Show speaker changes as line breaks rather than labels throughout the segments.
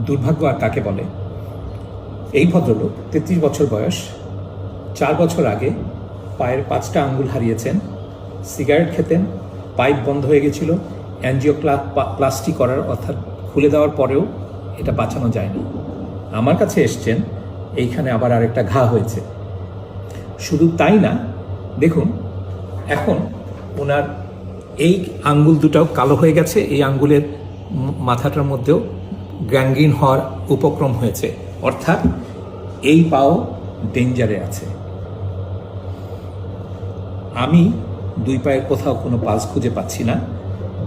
দুর্ভাগ্য আর কাকে বলে। এই ভদ্রলোক 33 বছর বয়স, 4 বছর আগে পায়ের 5টা আঙ্গুল হারিয়েছেন। সিগারেট খেতেন, পাইপ বন্ধ হয়ে গেছিল, অ্যাঞ্জিওপ্লাস্টি করার অর্থাৎ খুলে দেওয়ার পরেও এটা বাঁচানো যায়নি। আমার কাছে এসছেন, এইখানে আবার আরেকটা ঘা হয়েছে। শুধু তাই না, দেখুন এখন ওনার এই আঙ্গুল দুটাও কালো হয়ে গেছে, এই আঙ্গুলের মাথাটার মধ্যেও গ্যাংগ্রিন হওয়ার উপক্রম হয়েছে, অর্থাৎ এই পাও ডেঞ্জারে আছে। আমি 2 পায়ের কোথাও কোনো পালস খুঁজে পাচ্ছি না।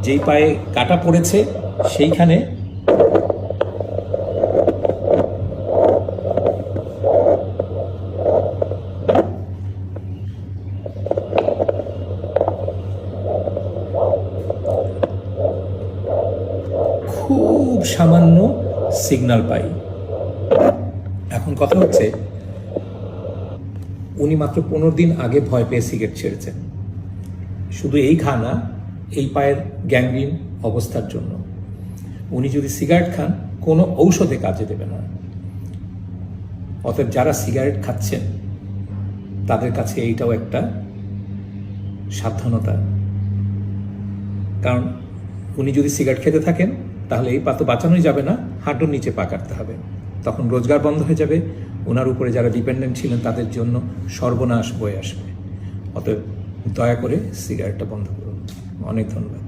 যেই পায়ে কাটা পড়েছে সেইখানে খুব সামান্য সিগন্যাল পাই। এখন কথা হচ্ছে, উনি মাত্র 15 দিন আগে ভয় পেয়ে সিগারেট ছেড়েছেন। শুধু এই ঘা না, এই পায়ের গ্যাংগ্রিন অবস্থার জন্য উনি যদি সিগারেট খান কোনো ঔষধে কাজে দেবে না। অতএব যারা সিগারেট খাচ্ছেন তাদের কাছে এইটাও একটা সাবধানতা, কারণ উনি যদি সিগারেট খেতে থাকেন তাহলে এই পা তো বাঁচানোই যাবে না, হাঁটুর নিচে পা কাটতে হবে, তখন রোজগার বন্ধ হয়ে যাবে, ওনার উপরে যারা ডিপেন্ডেন্ট ছিলেন তাদের জন্য সর্বনাশ বয়ে আসবে। অতএব দয়া করে সিগারেটটা বন্ধ করুন। অনেক ধন্যবাদ।